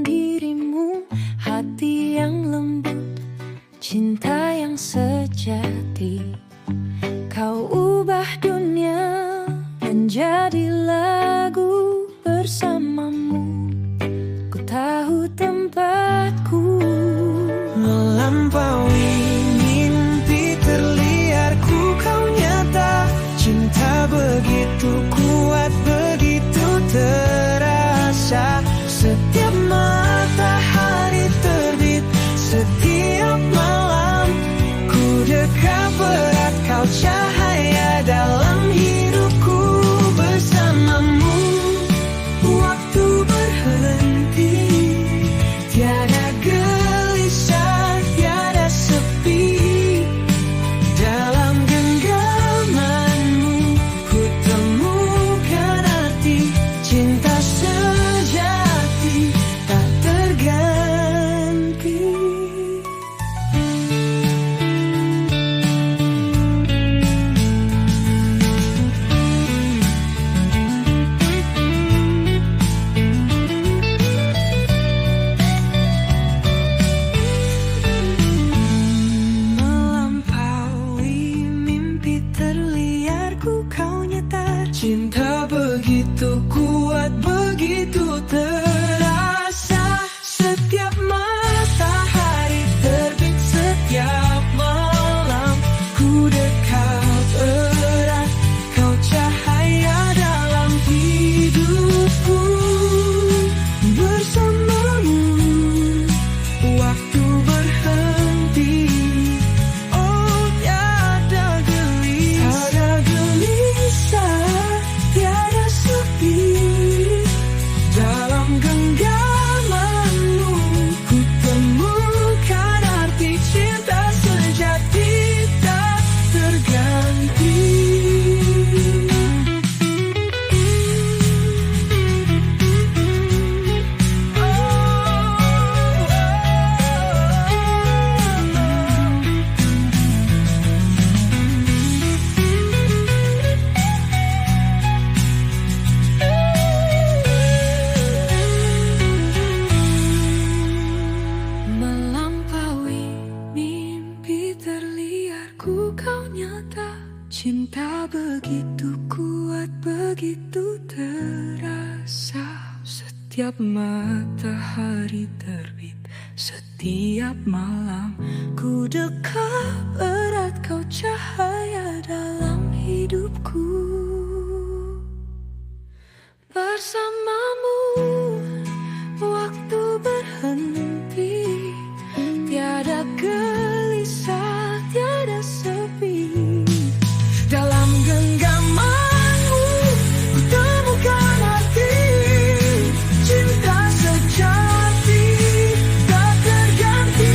dirimu, hati yang lembut, cinta yang sejati. Kau ubah dunia menjadi lagu bersamamu. Ku tahu tempatku. Melampaui mimpi terliarku, kau nyata. Cinta begitu kuat, begitu terasa. Setiap matahari terbit, setiap malam ku dekat berat, kau cahaya dalam hidupku. Bersamamu waktu berhenti, tiada gelisah, tiada sepi. Dalam genggamanmu ku temukan arti cinta sejati tak terganti. Melampaui mimpi terliarku, kau nyata. Cinta begitu kuat, begitu terasa. Setiap matahari terbit, setiap malam ku dekat erat, kau cahaya dalam hidupku. Bersamamu waktu berhenti, oh tiada gelisah, tiada sepi. Dalam genggamanmu ku temukan arti cinta sejati tak terganti. Melampaui mimpi terliarku, kau nyata. Cinta begitu kuat, begitu terasa. Setiap matahari terbit, setiap malam ku dekat erat, kau cahaya dalam hidupku. Bersamamu waktu berhenti, tiada gelisah, tiada sepi. Dalam genggamanmu ku temukan arti cinta sejati tak terganti.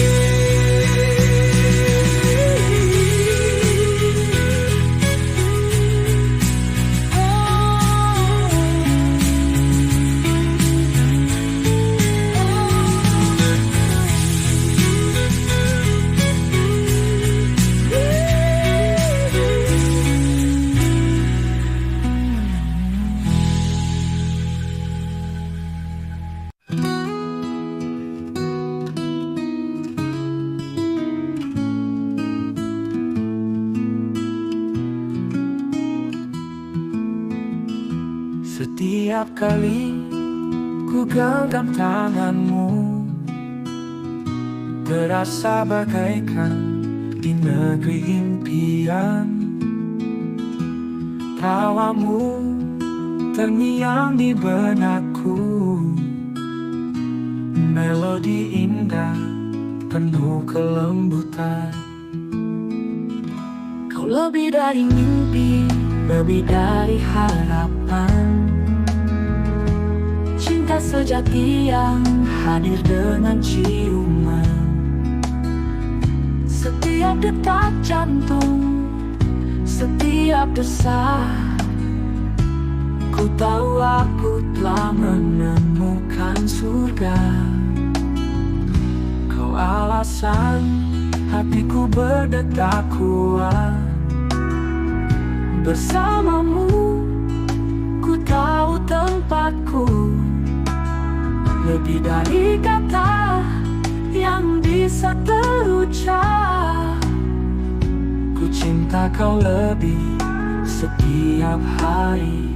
Setiap kali ku genggam tanganmu, terasa bagaikan di negeri impian. Tawamu terngiang di benakku, melodi indah penuh kelembutan. Kau lebih dari mimpi, lebih dari harapan. Cinta sejati yang hadir dengan ciuman. Setiap detak jantung, setiap desah, ku tahu aku telah menemukan surga. Kau alasan hatiku berdetak kuat. Bersamamu ku tahu tempatku. Lebih dari kata yang bisa terucap, ku cinta kau lebih setiap hari.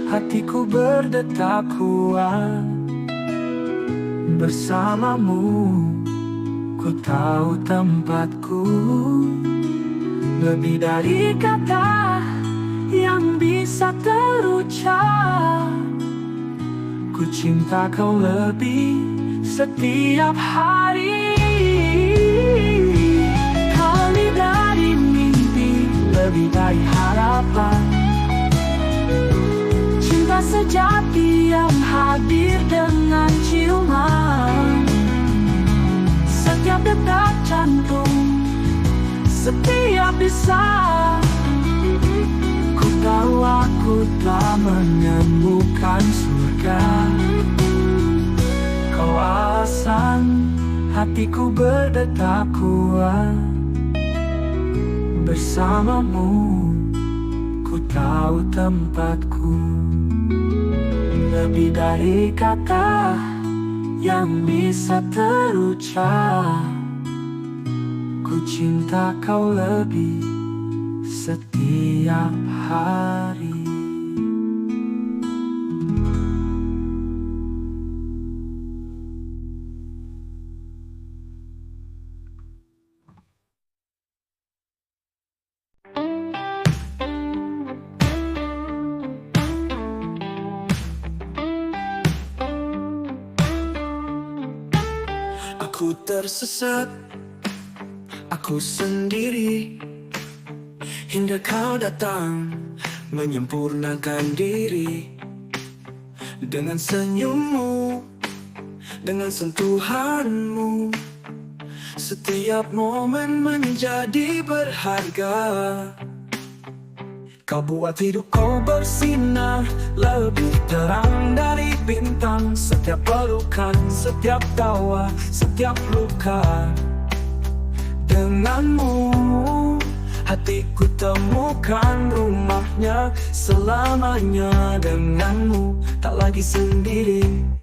Hatiku berdetak kuat bersamamu, ku tahu tempatku. Lebih dari kata yang bisa terucap, ku cinta kau lebih setiap hari. Kau lebih dari mimpi, lebih dari harapan, cinta sejati yang hadir dengan ciuman. Setiap detak jantung, setiap desak, ku tahu aku telah menemukan surga. Kau alasan hatiku berdetak kuat bersamamu, ku tahu tempatku. Lebih dari kata yang bisa terucap, ku cinta kau lebih setiap hari. Aku tersesat, aku sendiri, hingga kau datang menyempurnakan diri. Dengan senyummu, dengan sentuhanmu, setiap momen menjadi berharga. Kau buat hidupku bersinar, lebih terang dari bintang. Setiap pelukan, setiap tawa, setiap luka. Denganmu, hatiku temukan rumahnya. Selamanya denganmu, tak lagi sendiri.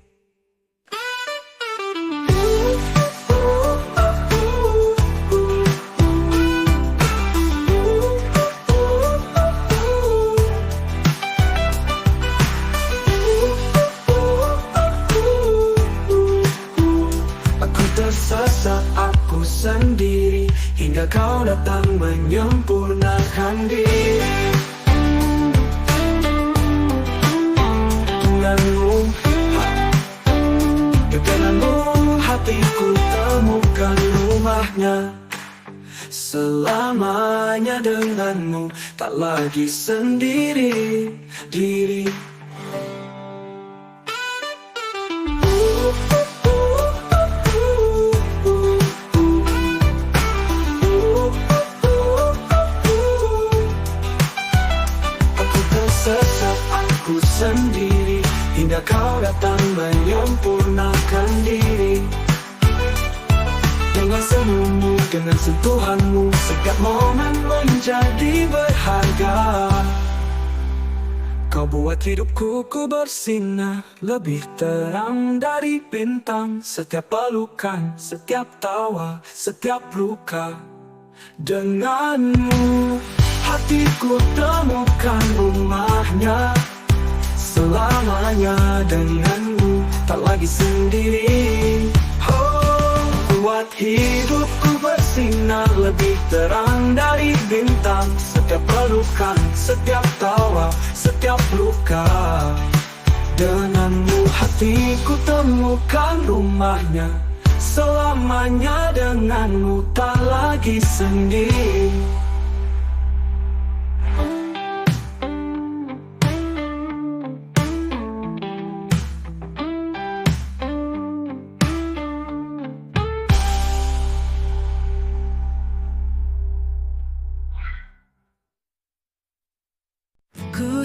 Tersesat aku sendiri, hingga kau datang menyempurnakan diri. Denganmu hatiku temukan rumahnya. Selamanya denganmu, tak lagi sendiri diri. Aku sendiri, hingga kau datang menyempurnakan diri. Dengan senyummu, dengan sentuhanmu, setiap momen menjadi berharga. Kau buat hidupku ku bersinar, lebih terang dari bintang. Setiap pelukan, setiap tawa, setiap luka. Denganmu, hatiku temukan rumahnya. Selamanya denganmu, tak lagi sendiri. Oh, buat hidupku bersinar, lebih terang dari bintang. Setiap pelukan, setiap tawa, setiap luka. Denganmu hatiku temukan rumahnya. Selamanya denganmu, tak lagi sendiri.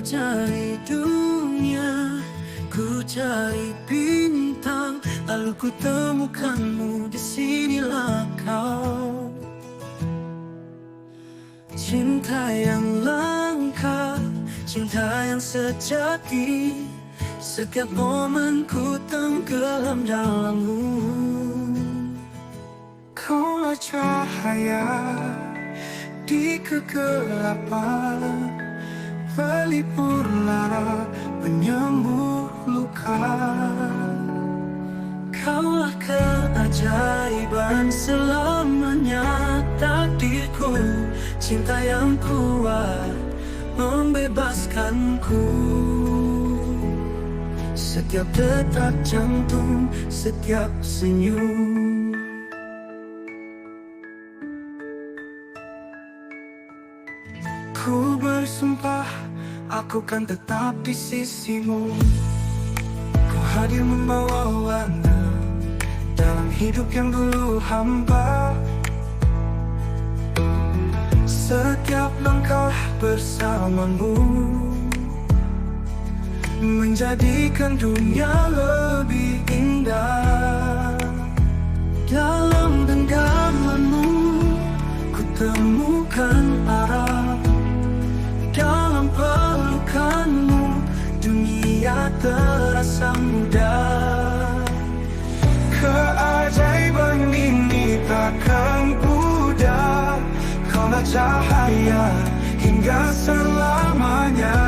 cari dunia, ku cari bintang, lalu ku temukanmu. Disinilah kau, cinta yang langka, cinta yang sejati. Setiap momen ku tenggelam dalammu. Kaulah cahaya di kegelapan, pelipur lara, penyembuh luka. Kaulah keajaiban selamanya takdirku, cinta yang kuat membebaskanku. Setiap detak jantung, setiap senyum. Ku bersumpah, aku kan tetap di sisimu. Ku hadir membawa warna dalam hidup yang dulu hampa. Setiap langkah bersamamu menjadikan dunia lebih indah. Dalam genggamanmu ku temukan arah, dalam pelukanmu dunia terasa mudah. Keajaiban ini takkan pudar, kaulah cahaya hingga selamanya.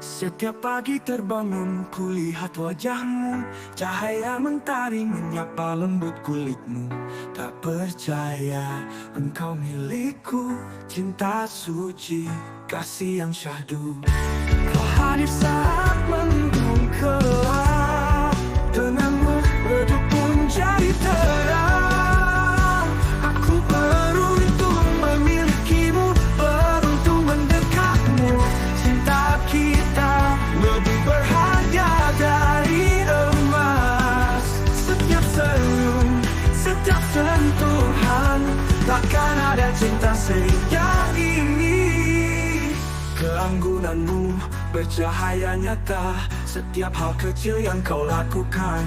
Setiap pagi terbangun, kulihat wajahmu, cahaya mentari menyapa lembut kulitmu. Tak percaya engkau milikku, cinta suci, kasih yang syahdu. Kau hadir saat mendung gelap, denganmu redup pun jadi terang. Aku beruntung memilikimu, beruntung mendekatmu. Cinta kita lebih berharga dari emas. Setiap senyum, setiap sentuhan, takkan ada cinta seindah ini. Keanggunanmu bercahaya nyata, setiap hal kecil yang kau lakukan.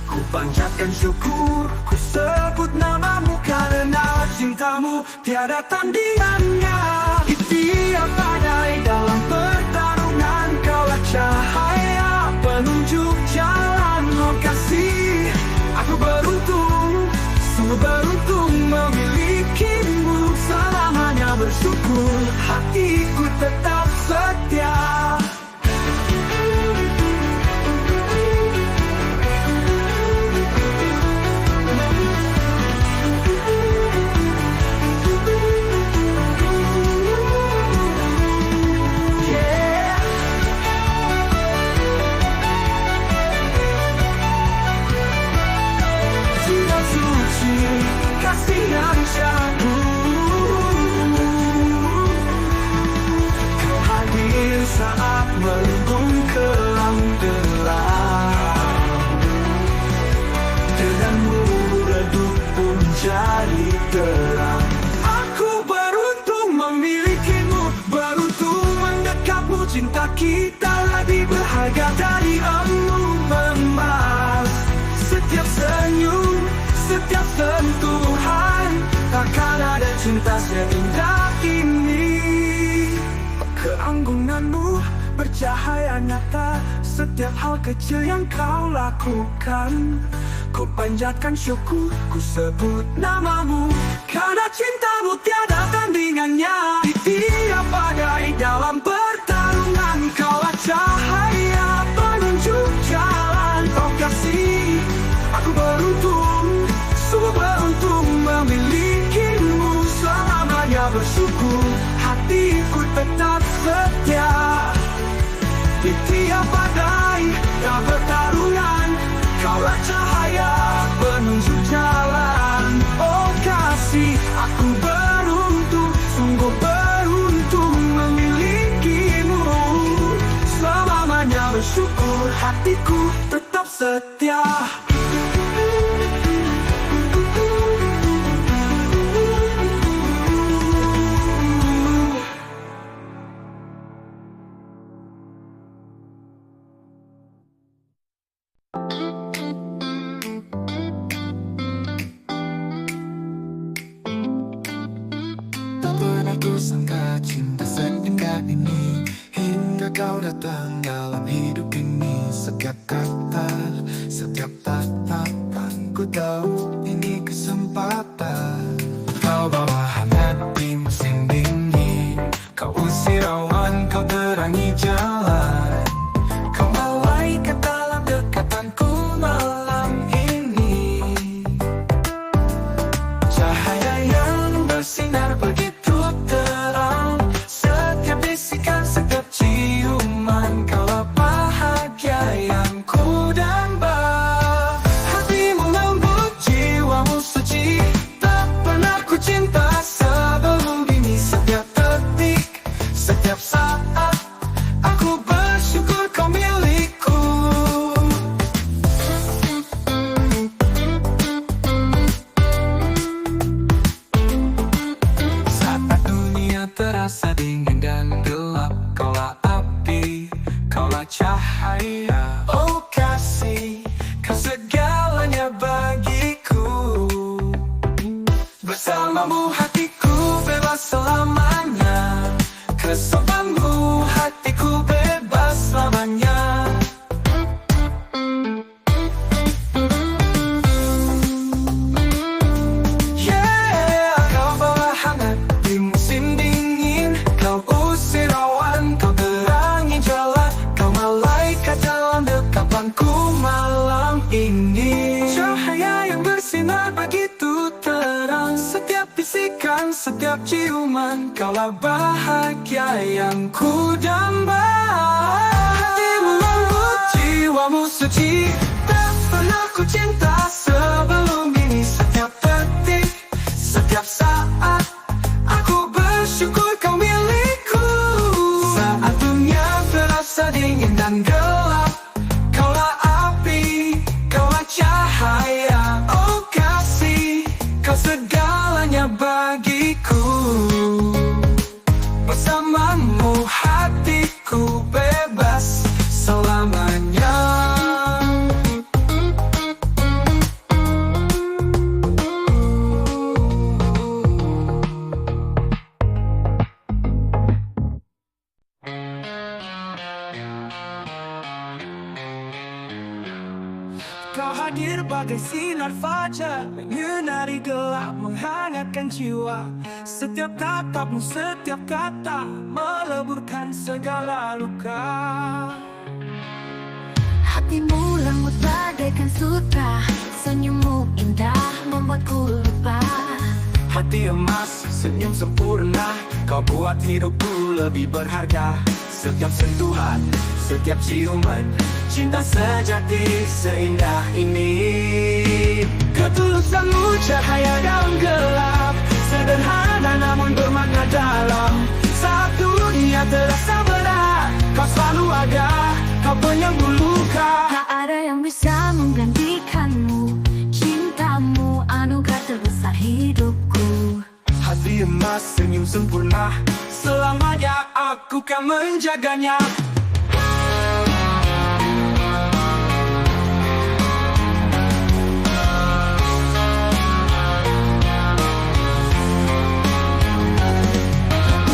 Ku panjatkan syukur, ku sebut namamu, karena cintamu tiada tandingannya. Di tiap badai dalam pertarungan, kaulah cahaya penunjuk jalan. Oh kasih, aku beruntung, sungguh beruntung memilikimu. Selamanya bersyukur, hatiku tetap setia. Kasih yang syahdu, kau hadir saat melengkung kelam gelap. Denganmu redup pun jadi terang. Aku beruntung memilikimu, beruntung mendekatmu. Cinta kita lebih berharga dari emas. Setiap senyum, setiap sentuhan, takkan ada cinta seindah ini. Keanggunanmu bercahaya nyata, setiap hal kecil yang kau lakukan. Ku panjatkan syukur, ku sebut namamu, karena cintamu tiada tandingannya. Di tiap badai dalam pertarungan, kaulah cahaya penunjuk jalan. Oh kasih, aku beruntung, sungguh beruntung memilikimu. Selamanya bersyukur, hatiku tetap setia. Di tiap badai dan pertarungan, kaulah cahaya penunjuk jalan. Oh kasih, aku beruntung, sungguh beruntung memilikimu. Selamanya bersyukur, hatiku tetap setia. datang dalam hidup ini. Setiap kata, setiap tatapan, ku tahu ini kesempatan. Kau bawa hati musim dingin, kau usir awan, kau terangi jalan. Kau malaikat dalam dekapanku malam ini. Cahaya yang bersinar begitu terang, setiap bisikan, setiap ciuman, kaulah bahagia yang ku damba. Hatimu lembut, jiwamu suci, tak pernah ku cinta sebelum ini. Setiap detik, setiap saat, aku bersyukur kau milikku. Saat dunia terasa dingin dan gelap, kaulah api, kaulah cahaya. Oh kasih, kau segalanya bagiku. Bersamamu hatiku bebas selamanya, kesopanmu hatiku bebas selamanya. Yeah, kau bawa hangat di musim dingin, kau usir awan, kau terangi jalan, kau malaikat dalam dekapanku malam ini. Cahaya yang bersinar begitu terang, setiap bisikan, setiap ciuman, kaulah bahagia yang ku damba. Hatimu lembut, jiwamu suci, tak pernah ku cinta sebelum ini. Setiap detik, setiap saat, aku bersyukur kau milikku. Saat dunia terasa dingin dan gelap, kaulah api, kaulah cahaya. Oh kasih, kau segalanya bagiku. Bersamamu hatiku bebas selamanya. Kau hadir bagai sinar fajar, menyinari gelap, menghangatkan jiwa. Setiap tatapmu, setiap kata, meleburkan segala luka. Hatimu lembut bagaikan sutra, senyummu indah membuatku lupa. Hati emas, senyum sempurna, kau buat hidupku lebih berharga. Setiap sentuhan, setiap ciuman, cinta sejati seindah ini. Ketulusanmu cahaya dalam gelap, sederhana namun bermakna dalam. Saat dunia terasa berat, kau selalu ada, kau penyembuh luka. Tak ada yang bisa menggantikanmu, cintamu anugerah terbesar hidupku. Hati emas, senyum sempurna, selamanya aku kan menjaganya.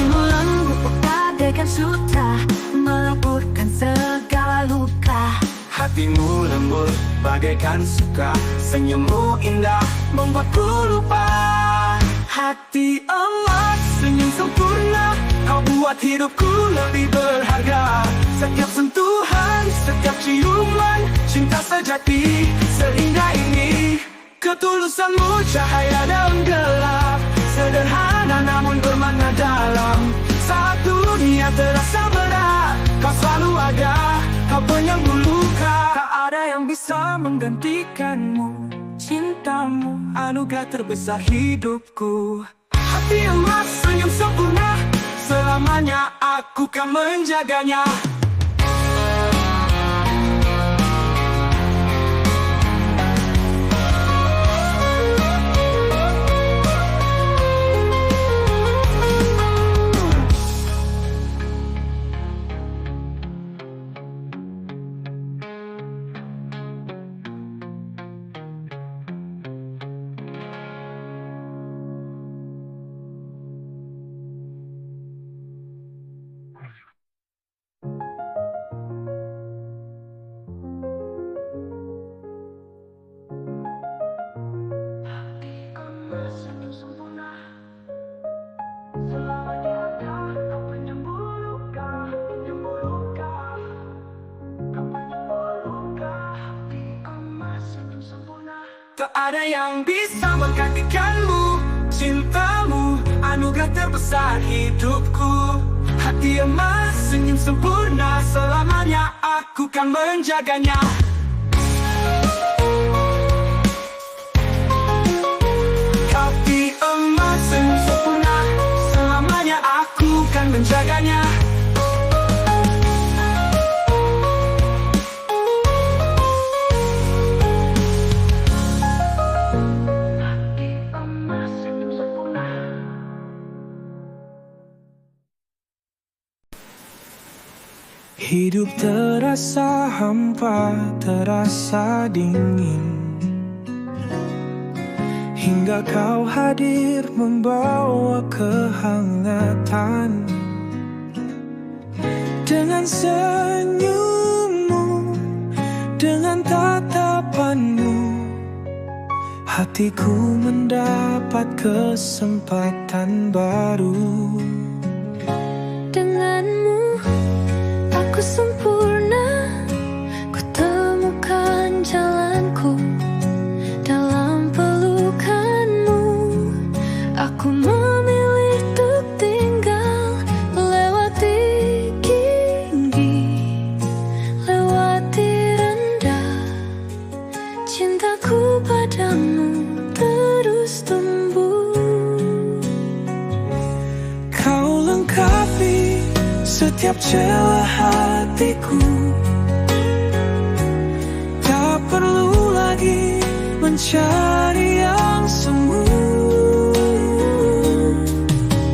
Melembut bagaikan sutra, meleburkan segala luka. Hatimu lembut bagaikan suka, senyummu indah membuatku lupa. Hati emas, senyum sempurna, kau buat hidupku lebih berharga. Setiap sentuhan, setiap ciuman, cinta sejati seindah ini. Ketulusanmu cahaya dalam gelap, sederhana namun bermakna dalam. Saat dunia terasa berat, kau selalu ada, kau penyembuh luka. Tak ada yang bisa menggantikanmu, cintamu anugerah terbesar hidupku. Hati emas, senyum sempurna, selamanya aku kan menjaganya. ada yang bisa menggantikanmu. Cintamu, anugerah terbesar hidupku. Hati emas, senyum sempurna, selamanya aku kan menjaganya. Hati emas, senyum sempurna, selamanya aku kan menjaganya. Hidup terasa hampa, terasa dingin, hingga kau hadir membawa kehangatan. Dengan senyummu, dengan tatapanmu, hatiku mendapat kesempatan baru. Denganmu aku sempurna, ku temukan jalanku. Dalam pelukanmu, aku memilih untuk tinggal. Lewati tinggi, lewati rendah, cintaku padamu terus tumbuh. Kau lengkapi setiap celah hatiku, tak perlu lagi mencari yang semu.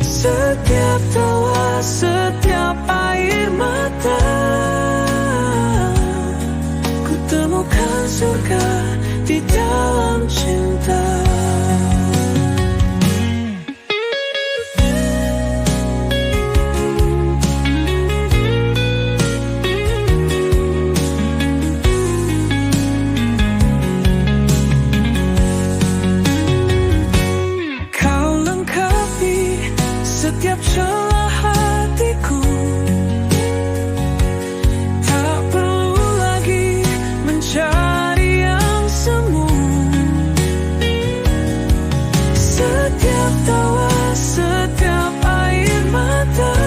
Setiap tawa, setiap air mata, ku temukan surga di dalam cinta. Setiap celah hatiku, tak perlu lagi mencari yang semu. Setiap tawa, setiap air mata,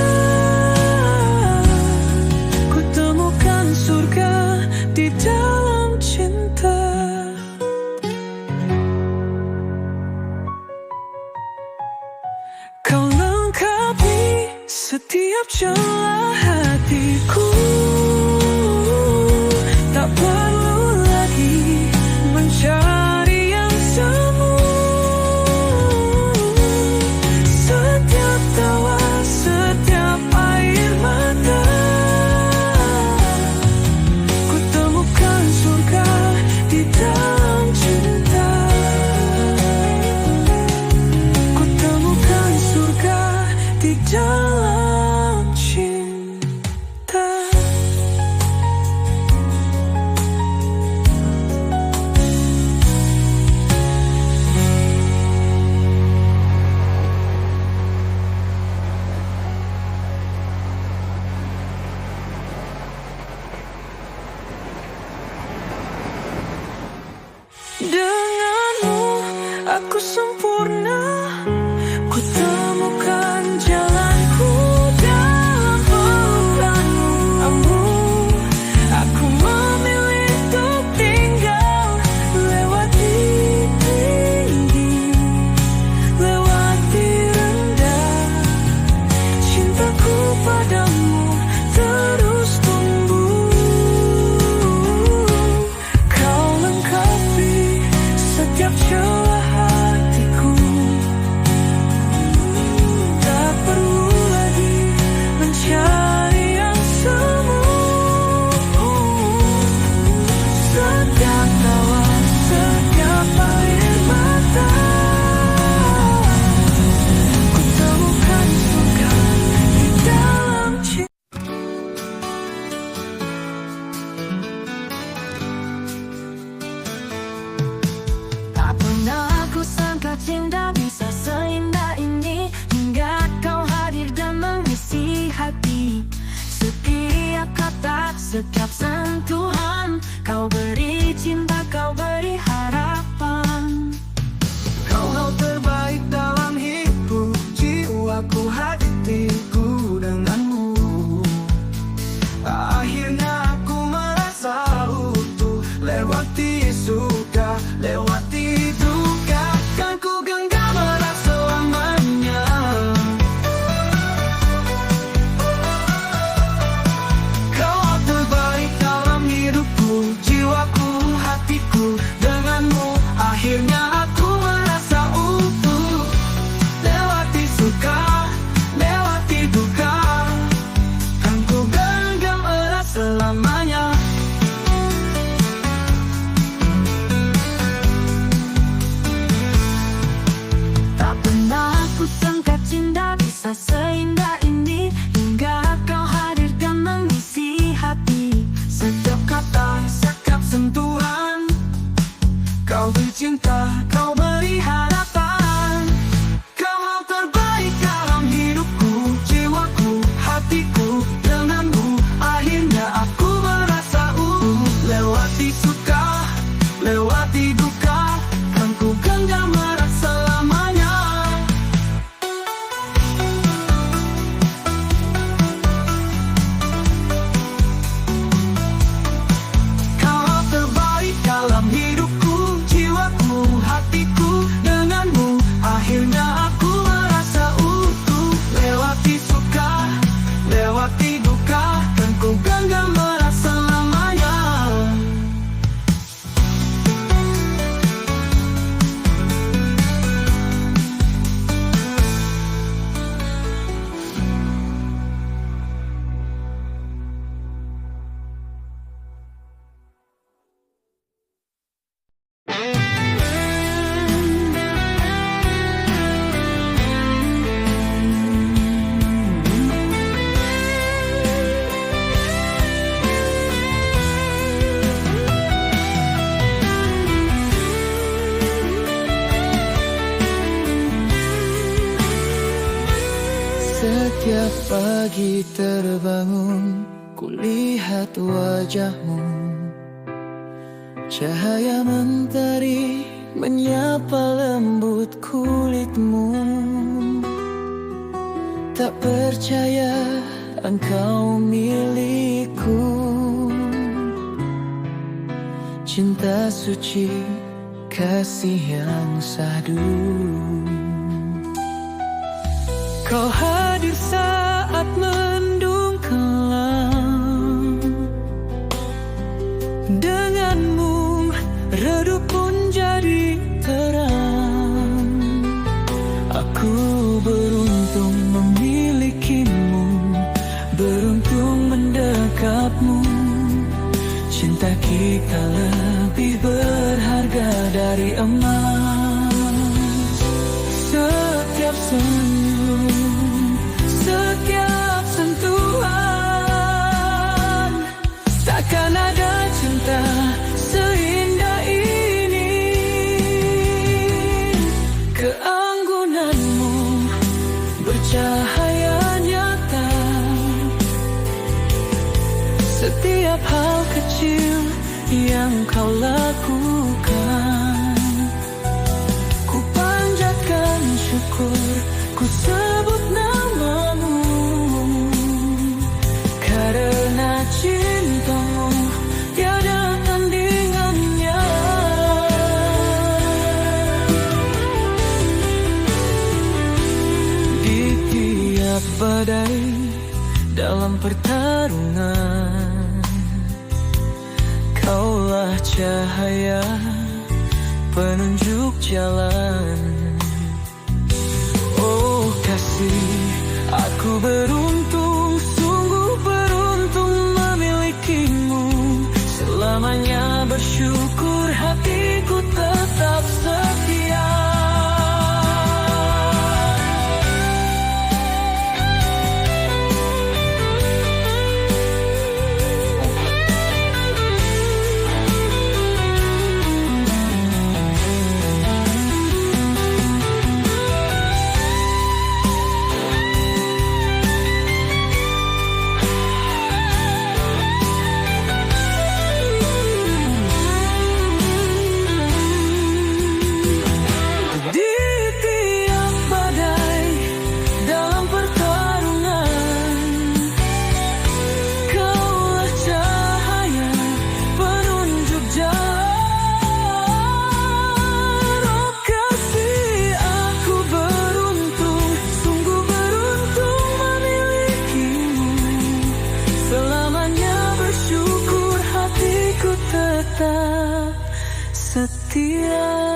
ku temukan surga di dalam cinta. Kau lengkapi setiap celah hatiku, tak perlu lagi mencari yang semu. Setiap tawa, setiap air mata, ku temukan surga di dalam cinta. Ku temukan surga di dalam cinta. Denganmu aku sempurna, ku temukan jalanku dalam pelukanmu. Aku memilih untuk tinggal. Lewati tinggi, lewati rendah, cintaku padamu terus tumbuh. Kau lengkapi setiap celah hatiku, tak perlu lagi mencari yang semu. Setiap tawa, setiap air mata, ku temukan surga di dalam cinta. Tak pernah ku sangka cinta bisa seindah ini, hingga kau hadir dan mengisi hati. Setiap kata, setiap sentuhan, kau beri cinta, kau beri harapan. hatiku denganmu. Akhirnya aku merasa utuh. Lewati suka, lewati duka, dan ku genggam merasa lamanya. Setiap pagi terbangun, kulihat wajahmu. Cahaya mentari menyapa lembut kulitmu. Tak percaya engkau milikku. Cinta suci, kasih yang sadu. Kau hadir saat mendung kelam. Denganmu redup pun jadi terang. Aku beruntung memilikimu, beruntung mendekapmu. Cinta kita lebih berharga dari emas. Setiap senyum, setiap sentuhan, takkan ada cinta seindah ini. Keanggunanmu bercahaya nyata. Setiap hal kecil yang kau lakukan, ku panjatkan syukur, ku sebut namamu. Karena cintamu tiada tandingannya. Di tiap badai dalam pertarungan, kaulah cahaya penunjuk jalan. Oh kasih, aku beruntung, sungguh beruntung memilikimu. Selamanya bersyukur, hatiku tetap setia. Setia.